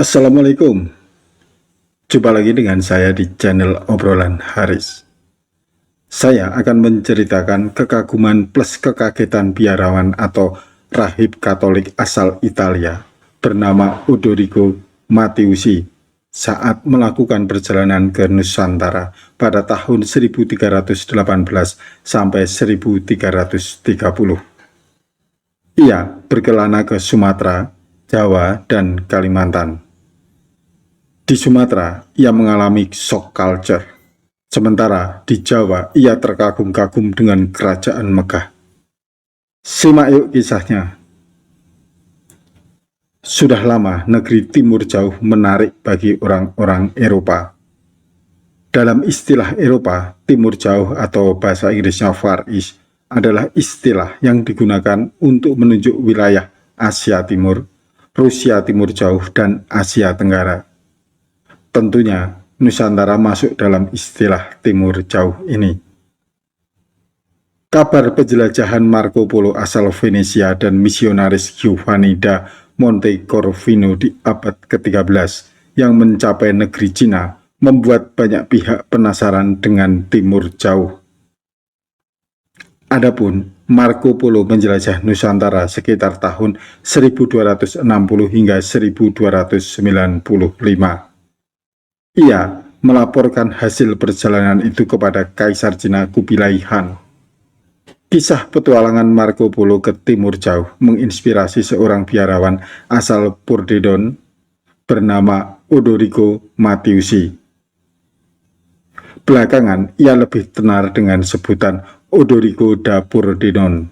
Assalamualaikum. Jumpa lagi dengan saya di channel obrolan Haris. Saya akan menceritakan kekaguman plus kekagetan biarawan atau rahib Katolik asal Italia bernama Odorico Matteusi saat melakukan perjalanan ke Nusantara pada tahun 1318 sampai 1330. Ia berkelana ke Sumatera, Jawa, dan Kalimantan. Di Sumatera, ia mengalami shock culture. Sementara di Jawa, ia terkagum-kagum dengan kerajaan Mekah. Simak yuk kisahnya. Sudah lama negeri Timur Jauh menarik bagi orang-orang Eropa. Dalam istilah Eropa, Timur Jauh atau bahasa Inggrisnya Far East adalah istilah yang digunakan untuk menunjuk wilayah Asia Timur, Rusia Timur Jauh, dan Asia Tenggara. Tentunya Nusantara masuk dalam istilah Timur Jauh ini. Kabar penjelajahan Marco Polo asal Venesia dan misionaris Giovanni da Montecorvino di abad ke-13 yang mencapai negeri Cina membuat banyak pihak penasaran dengan Timur Jauh. Adapun Marco Polo menjelajah Nusantara sekitar tahun 1260 hingga 1295. Ia melaporkan hasil perjalanan itu kepada Kaisar Cina Kubilai Han. Kisah petualangan Marco Polo ke Timur Jauh menginspirasi seorang biarawan asal Pordenone bernama Odorico Matteusi. Belakangan ia lebih tenar dengan sebutan Odorico da Pordenone.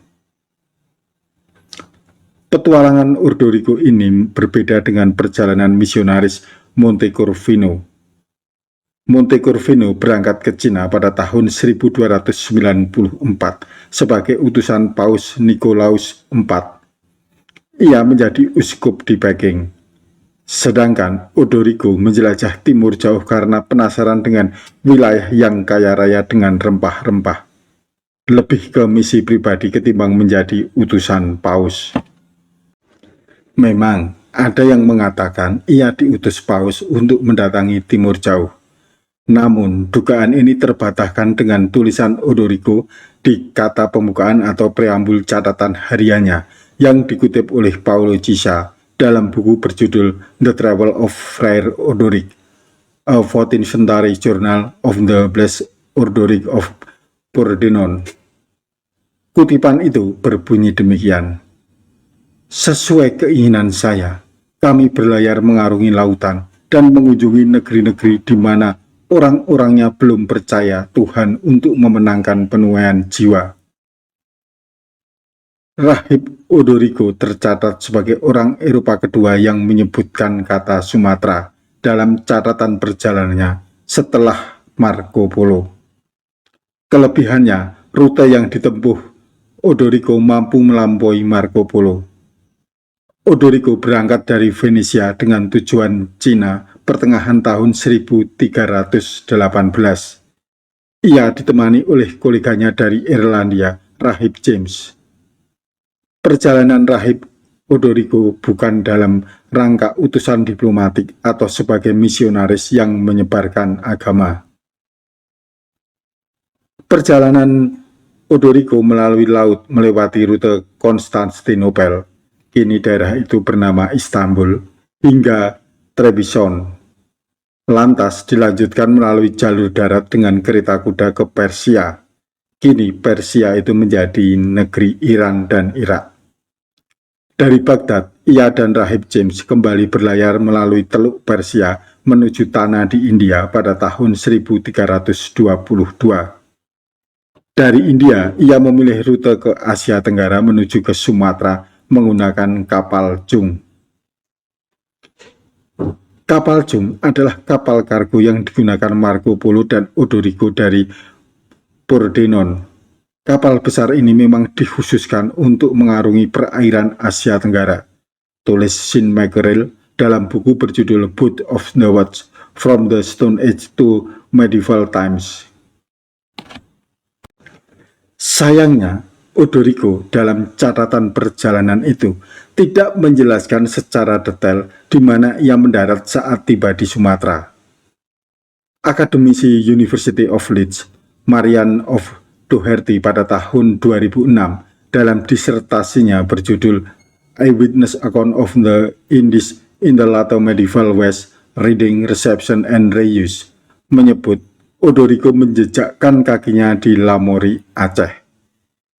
Petualangan Odorico ini berbeda dengan perjalanan misionaris Montecorvino. Montecorvino berangkat ke Cina pada tahun 1294 sebagai utusan Paus Nikolaus IV. Ia menjadi uskup di Peking. Sedangkan Odorico menjelajah Timur Jauh karena penasaran dengan wilayah yang kaya raya dengan rempah-rempah. Lebih ke misi pribadi ketimbang menjadi utusan Paus. Memang ada yang mengatakan ia diutus Paus untuk mendatangi Timur Jauh. Namun, dugaan ini terbantahkan dengan tulisan Odorico di kata pembukaan atau preambul catatan hariannya yang dikutip oleh Paulo Cisa dalam buku berjudul The Travel of Friar Odoric, a 14th Century Journal of the Blessed Odoric of Pordenone. Kutipan itu berbunyi demikian. Sesuai keinginan saya, kami berlayar mengarungi lautan dan mengunjungi negeri-negeri di mana orang-orangnya belum percaya Tuhan untuk memenangkan penuaian jiwa. Rahib Odorico tercatat sebagai orang Eropa kedua yang menyebutkan kata Sumatera dalam catatan perjalanannya setelah Marco Polo. Kelebihannya, rute yang ditempuh Odorico mampu melampaui Marco Polo. Odorico berangkat dari Venesia dengan tujuan Cina pertengahan tahun 1318. Ia ditemani oleh koleganya dari Irlandia, Rahib James. Perjalanan Rahib Odorico bukan dalam rangka utusan diplomatik atau sebagai misionaris yang menyebarkan agama. Perjalanan Odorico melalui laut melewati rute Konstantinopel, kini daerah itu bernama Istanbul, hingga Trebizond. Lantas dilanjutkan melalui jalur darat dengan kereta kuda ke Persia. Kini Persia itu menjadi negeri Iran dan Irak. Dari Baghdad, ia dan Rahib James kembali berlayar melalui Teluk Persia menuju tanah di India pada tahun 1322. Dari India, ia memilih rute ke Asia Tenggara menuju ke Sumatera menggunakan kapal Jung. Kapal Jung adalah kapal kargo yang digunakan Marco Polo dan Odorico dari Pordenone. Kapal besar ini memang dikhususkan untuk mengarungi perairan Asia Tenggara. Tulis Sean Mackerel dalam buku berjudul Boat of the Watch From the Stone Age to Medieval Times. Sayangnya, Odorico dalam catatan perjalanan itu tidak menjelaskan secara detail di mana ia mendarat saat tiba di Sumatera. Akademisi University of Leeds, Marian of Doherty pada tahun 2006 dalam disertasinya berjudul Eyewitness Account of the Indies in the Late Medieval West, Reading, Reception, and Reuse menyebut Odorico menjejakkan kakinya di Lamori, Aceh.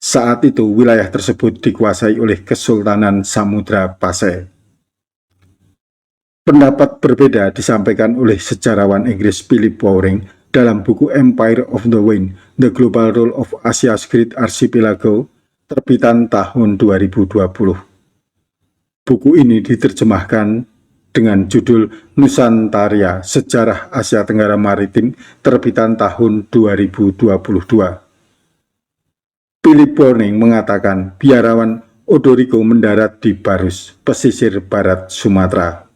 Saat itu wilayah tersebut dikuasai oleh Kesultanan Samudra Pasai. Pendapat berbeda disampaikan oleh sejarawan Inggris Philip Bowring dalam buku Empire of the Wind, The Global Role of Asia's Great Archipelago, terbitan tahun 2020. Buku ini diterjemahkan dengan judul Nusantara, Sejarah Asia Tenggara Maritim, terbitan tahun 2022. Philip Bowring mengatakan biarawan Odorico mendarat di Barus, pesisir barat Sumatera.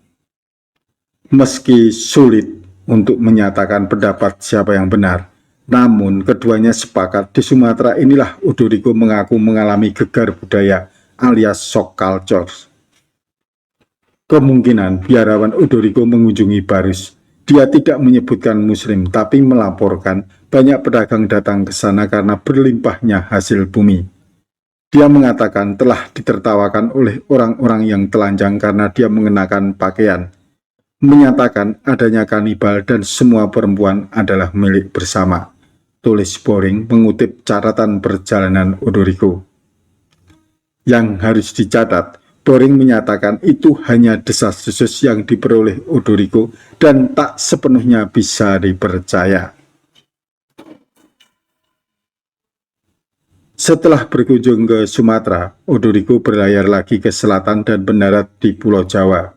Meski sulit untuk menyatakan pendapat siapa yang benar, namun keduanya sepakat di Sumatera inilah Odorico mengaku mengalami gegar budaya alias shock culture. Kemungkinan biarawan Odorico mengunjungi Barus. Dia tidak menyebutkan Muslim, tapi melaporkan banyak pedagang datang ke sana karena berlimpahnya hasil bumi. Dia mengatakan telah ditertawakan oleh orang-orang yang telanjang karena dia mengenakan pakaian, menyatakan adanya kanibal dan semua perempuan adalah milik bersama. Tulis Bowring mengutip catatan perjalanan Odorico. Yang harus dicatat, Bowring menyatakan itu hanya desas-desus yang diperoleh Odorico dan tak sepenuhnya bisa dipercaya. Setelah berkunjung ke Sumatera, Odorico berlayar lagi ke selatan dan mendarat di Pulau Jawa.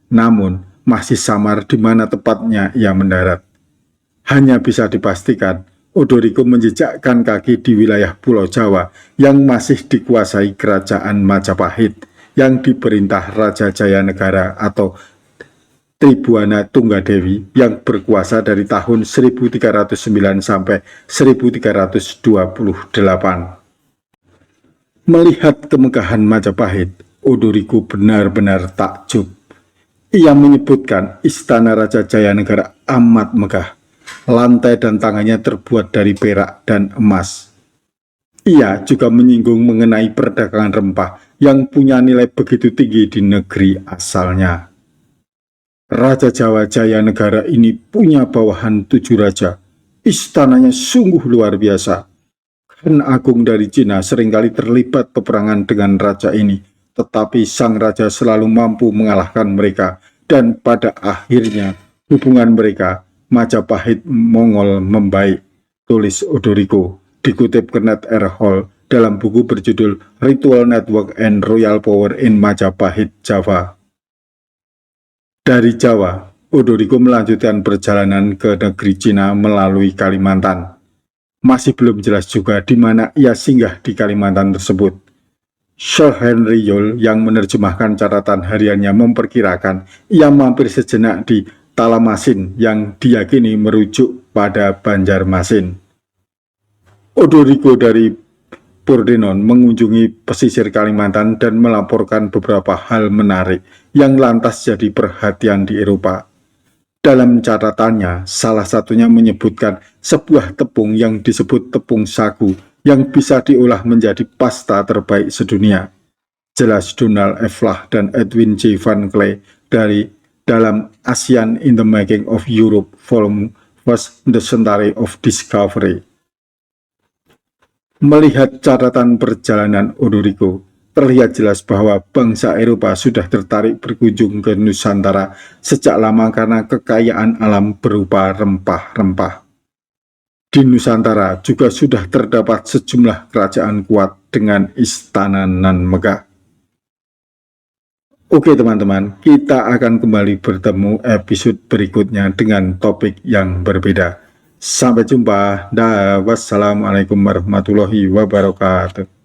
Namun, masih samar di mana tepatnya ia mendarat. Hanya bisa dipastikan, Odorico menjejakkan kaki di wilayah Pulau Jawa yang masih dikuasai Kerajaan Majapahit, yang diperintah Raja Jayanegara atau Tribuana Tunggadewi yang berkuasa dari tahun 1309 sampai 1328. Melihat kemegahan Majapahit, Odorico benar-benar takjub. Ia menyebutkan istana Raja Jayanegara amat megah. Lantai dan tangannya terbuat dari perak dan emas. Ia juga menyinggung mengenai perdagangan rempah yang punya nilai begitu tinggi di negeri asalnya. Raja Jawa Jayanegara ini punya bawahan 7 raja. Istananya sungguh luar biasa. Khan Agung dari Cina seringkali terlibat peperangan dengan raja ini, tetapi sang raja selalu mampu mengalahkan mereka, dan pada akhirnya hubungan mereka Majapahit-Mongol membaik, tulis Odorico, dikutip Kenneth R. Hall dalam buku berjudul Ritual Network and Royal Power in Majapahit, Java. Dari Jawa, Odorico melanjutkan perjalanan ke negeri Cina melalui Kalimantan. Masih belum jelas juga di mana ia singgah di Kalimantan tersebut. Sir Henry Yole yang menerjemahkan catatan hariannya memperkirakan ia mampir sejenak di Talamasin yang diyakini merujuk pada Banjarmasin. Odorico dari Pordenone mengunjungi pesisir Kalimantan dan melaporkan beberapa hal menarik yang lantas jadi perhatian di Eropa. Dalam catatannya, salah satunya menyebutkan sebuah tepung yang disebut tepung sagu yang bisa diolah menjadi pasta terbaik sedunia. Jelas Donald F. Lah dan Edwin J. Van Clay dalam ASEAN in the Making of Europe Volume was the Century of Discovery. Melihat catatan perjalanan Odorico, terlihat jelas bahwa bangsa Eropa sudah tertarik berkunjung ke Nusantara sejak lama karena kekayaan alam berupa rempah-rempah. Di Nusantara juga sudah terdapat sejumlah kerajaan kuat dengan istana nan megah. Oke teman-teman, kita akan kembali bertemu episode berikutnya dengan topik yang berbeda. Sampai jumpa. Wassalamualaikum warahmatullahi wabarakatuh.